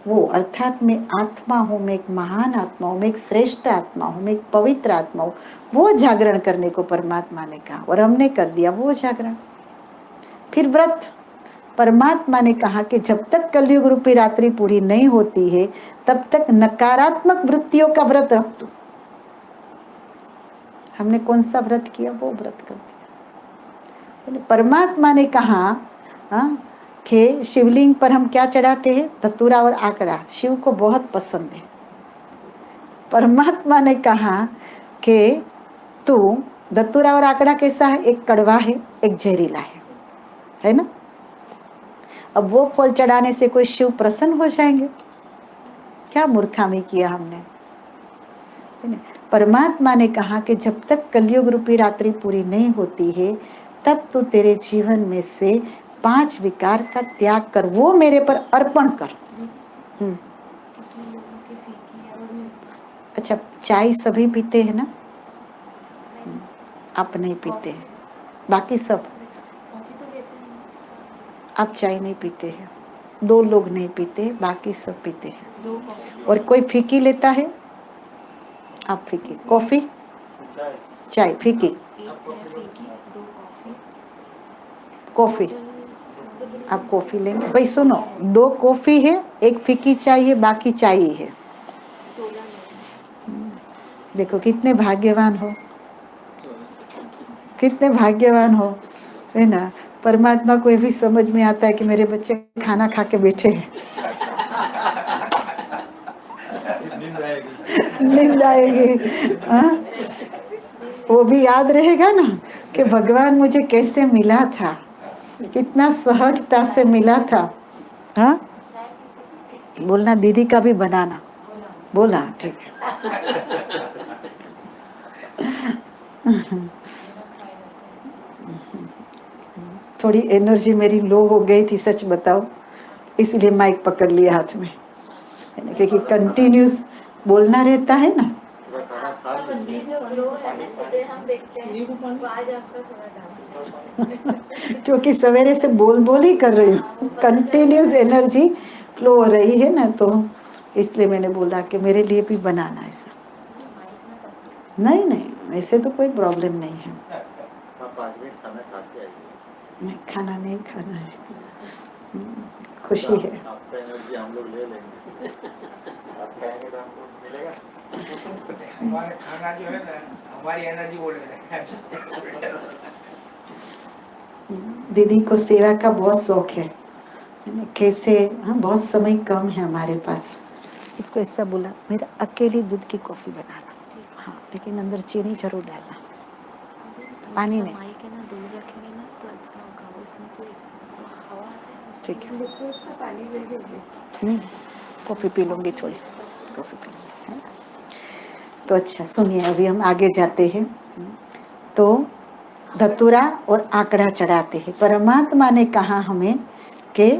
वो, अर्थात मैं आत्मा हूँ, मैं एक महान आत्मा हूँ, मैं एक श्रेष्ठ आत्मा हूँ, मैं एक पवित्र आत्मा हूँ, वो जागरण करने को परमात्मा ने कहा और हमने कर दिया वो जागरण। फिर व्रत, परमात्मा ने कहा कि जब तक कलयुग रूपी रात्रि पूरी नहीं होती है तब तक नकारात्मक वृत्तियों का व्रत रख दो। हमने कौन सा व्रत किया? वो व्रत कर दिया। परमात्मा ने कहा कि शिवलिंग पर हम क्या चढ़ाते हैं? धतूरा और आकड़ा। शिव को बहुत पसंद है। परमात्मा ने कहा कि तू, धतूरा और आकड़ा कैसा है? एक कड़वा है, एक जहरीला है ना? अब वो फल चढ़ाने से कोई शिव प्रसन्न हो जाएंगे? क्या मूर्खामी किया हमने। परमात्मा ने कहा कि जब तक कलयुग रूपी रात्रि पूरी नहीं होती है तब तू तेरे जीवन में से 5 विकार का त्याग कर, वो मेरे पर अर्पण कर। अच्छा, चाय सभी पीते हैं ना? आप नहीं पीते हैं, बाकी सब। आप चाय नहीं पीते हैं, 2 लोग नहीं पीते, बाकी सब पीते हैं। और कोई फीकी लेता है? आप फीकी। कॉफी? चाय फीकी। कॉफी, आप कॉफी लेंगे? भाई सुनो, 2 कॉफी है, 1 फीकी चाय है, बाकी चाय ही है। देखो कितने भाग्यवान हो, कितने भाग्यवान हो, है ना? परमात्मा को ये भी समझ में आता है कि मेरे बच्चे खाना खा के बैठे हैं। नींद आएगी। वो भी याद रहेगा ना कि भगवान मुझे कैसे मिला था, कितना सहजता से मिला था। हाँ, बोलना दीदी का भी बनाना। बोला ठीक है। थोड़ी एनर्जी मेरी लो हो गई थी, सच बताओ, इसलिए माइक पकड़ लिया हाथ में, क्योंकि कंटिन्यूस बोलना रहता है ना। जो ग्लो है ना सुबह हम देखते हैं, आज आपका थोड़ा डाउन क्योंकि सवेरे से बोल ही कर रही हूँ, कंटिन्यूस एनर्जी फ्लो हो रही है ना, तो इसलिए मैंने बोला कि मेरे लिए भी बनाना ऐसा। नहीं नहीं, ऐसे तो कोई प्रॉब्लम नहीं है। आप 5 मिनट खाना खा के आइए। नहीं, खाना नहीं खाना है, खुशी है। आपका एनर्जी हम लोग ले लेंगे। आप खाएंगे तो हमको मिलेगा। हमारे खाना जो है ना, हमारी एनर्जी वो ले लेंगे। दीदी को सेवा का बहुत शौक है ना, कैसे, हाँ बहुत समय कम है हमारे पास। उसको ऐसा बोला मेरा अकेली दूध की कॉफ़ी बनाना, हाँ लेकिन अंदर चीनी जरूर डालना, पानी नहीं। समाई के ना दूर रखेंगे ना तो अच्छा होगा, वो इसमें से हवा है ठीक है, ग्लूकोज का पानी दे दीजिए। कॉफ़ी पी लूँगी, थोड़ी कॉफ़ी पी लूँगी, है ना। तो अच्छा सुनिए, अभी हम आगे जाते हैं। तो धतूरा और आंकड़ा चढ़ाते हैं। परमात्मा ने कहा हमें कि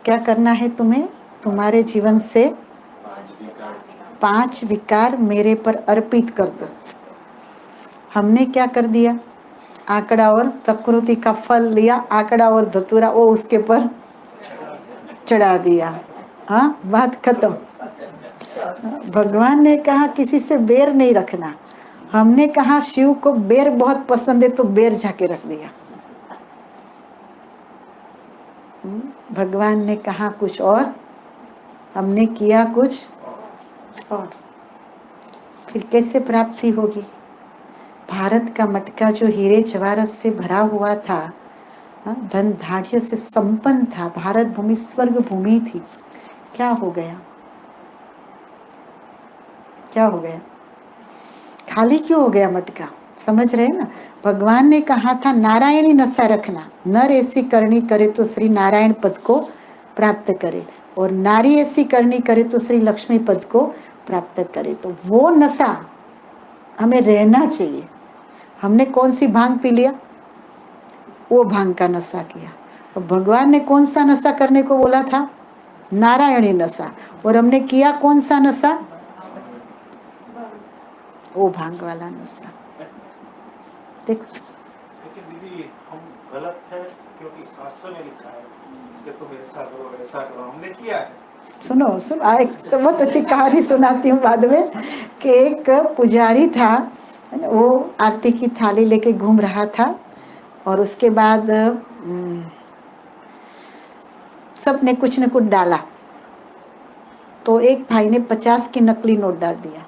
क्या करना है तुम्हें, तुम्हारे जीवन से 5 विकार मेरे पर अर्पित कर दो। हमने क्या कर दिया, आंकड़ा और प्रकृति का फल लिया, आंकड़ा और धतूरा वो उसके पर चढ़ा दिया, हाँ बात खत्म। भगवान ने कहा किसी से बेर नहीं रखना, हमने कहा शिव को बेर बहुत पसंद है तो बेर जाके रख दिया। भगवान ने कहा कुछ और, हमने किया कुछ और। फिर कैसे प्राप्ति होगी। भारत का मटका जो हीरे जवाहरत से भरा हुआ था, धन धान्य से संपन्न था, भारत भूमि स्वर्ग भूमि थी, क्या हो गया, क्या हो गया, खाली क्यों हो गया मटका। समझ रहे ना, भगवान ने कहा था नारायणी नशा रखना, नर ऐसी करनी करे तो श्री नारायण पद को प्राप्त करे, और नारी ऐसी करनी करे तो श्री लक्ष्मी पद को प्राप्त करे। तो वो नशा हमें रहना चाहिए। हमने कौन सी भांग पी लिया, वो भांग का नशा किया। और भगवान ने कौन सा नशा करने को बोला था, नारायणी नशा, और हमने किया कौन सा नशा, वो भांग वाला नशा। देखो लेकिन दीदी हम गलत है, क्योंकि शास्त्र में लिखा है कि तुम ऐसा करो ऐसा करो, हमने किया है। सुनो सुनो, एक तो बहुत अच्छी कहानी सुनाती हूँ बाद में, कि एक पुजारी था, वो आरती की थाली लेके घूम रहा था, और उसके बाद सब ने कुछ न कुछ डाला, तो एक भाई ने 50 की नकली नोट डाल दिया।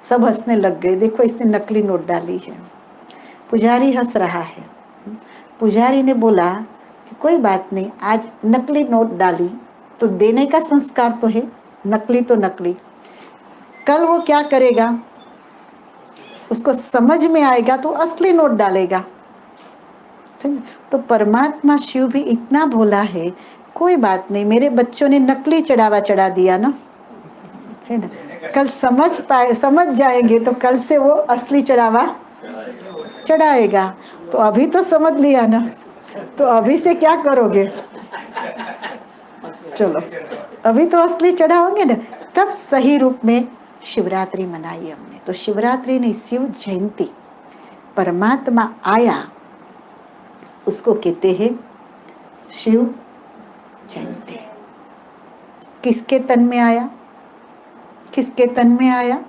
सब हंसने लग गए, देखो इसने नकली नोट डाली है। पुजारी हंस रहा है। पुजारी ने बोला कि कोई बात नहीं, आज नकली नोट डाली तो देने का संस्कार तो है, नकली तो नकली, कल वो क्या करेगा, उसको समझ में आएगा तो असली नोट डालेगा। तो परमात्मा शिव भी इतना भोला है, कोई बात नहीं, मेरे बच्चों ने नकली चढ़ावा चढ़ा दिया ना, है ना, कल समझ जाएंगे तो कल से वो असली चढ़ावा चढ़ाएगा। तो अभी तो समझ लिया ना, तो अभी से क्या करोगे, चलो अभी तो असली चढ़ाओगे ना, तब सही रूप में शिवरात्रि मनाई हमने। तो शिवरात्रि नहीं, शिव जयंती, परमात्मा आया उसको कहते हैं शिव जयंती। किसके तन में आया, किसके तन में आया,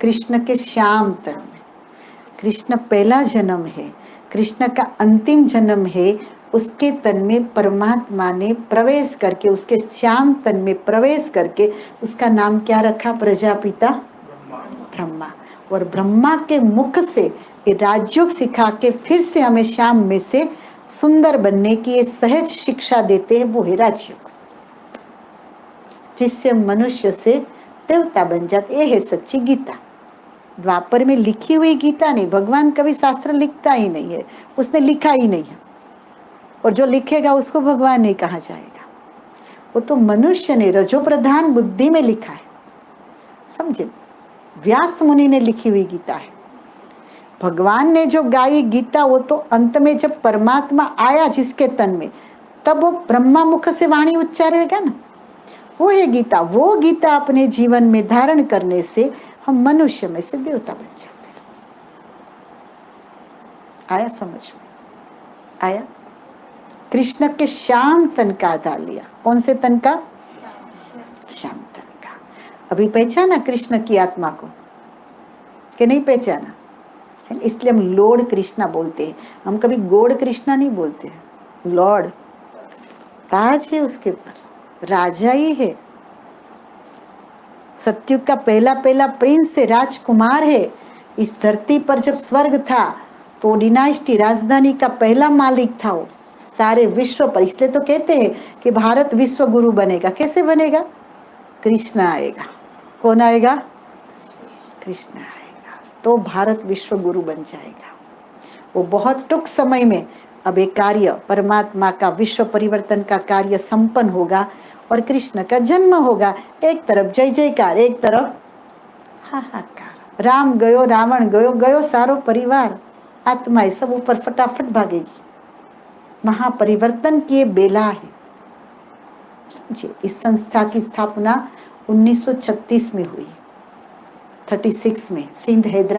कृष्ण के श्याम तन में। कृष्ण पहला जन्म है, कृष्ण का अंतिम जन्म है, उसके तन में परमात्मा ने प्रवेश करके, उसके श्याम तन में प्रवेश करके उसका नाम क्या रखा, प्रजापिता ब्रह्मा। और ब्रह्मा के मुख से ये राजयोग सिखा के फिर से हमें श्याम में से सुंदर बनने की ये सहज शिक्षा देते हैं, वो है राजयोग, जिससे मनुष्य से देवता बन जाते। ये है सच्ची गीता। द्वापर में लिखी हुई गीता नहीं, भगवान कभी शास्त्र लिखता ही नहीं है, उसने लिखा ही नहीं है, और जो लिखेगा उसको भगवान नहीं कहा जाएगा, वो तो मनुष्य ने रजो प्रधान बुद्धि में लिखा है। समझे, व्यास मुनि ने लिखी हुई गीता है। भगवान ने जो गाई गीता, वो तो अंत में जब परमात्मा आया जिसके तन में, तब वो ब्रह्मा मुख से वाणी उच्चारेगा ना, वो है गीता। वो गीता अपने जीवन में धारण करने से हम मनुष्य में से देवता बन जाते हैं। आया समझ में? आया? कृष्ण के श्याम तन का आधार लिया। कौन से तन का? श्याम तन का। अभी पहचाना कृष्ण की आत्मा को कि नहीं पहचाना? इसलिए हम लॉर्ड कृष्णा बोलते हैं, हम कभी गॉड कृष्णा नहीं बोलते हैं। लॉर्ड ताज है उसके ऊपर, राजा ही है, सत्युग का पहला पहला प्रिंस है, राजकुमार है। इस धरती पर जब स्वर्ग था तो डिनाइस्टी राजधानी का पहला मालिक था वो सारे विश्व पर। इसलिए तो कहते हैं कि भारत विश्व गुरु बनेगा। कैसे बनेगा? कृष्ण आएगा। कौन आएगा? कृष्ण आएगा तो भारत विश्व गुरु बन जाएगा। वो बहुत टूंक समय में अब एक कार्य, परमात्मा का विश्व परिवर्तन का कार्य संपन्न होगा और कृष्ण का जन्म होगा। एक तरफ जय जयकार, एक तरफ हाहाकार। राम गयो, रावण गयो, गयो सारो परिवार, आत्माएं सब ऊपर फटाफट भागेगी। महापरिवर्तन की ये बेला है, समझिए। इस संस्था की स्थापना 1936 में हुई, 36 में सिंध हैदराबाद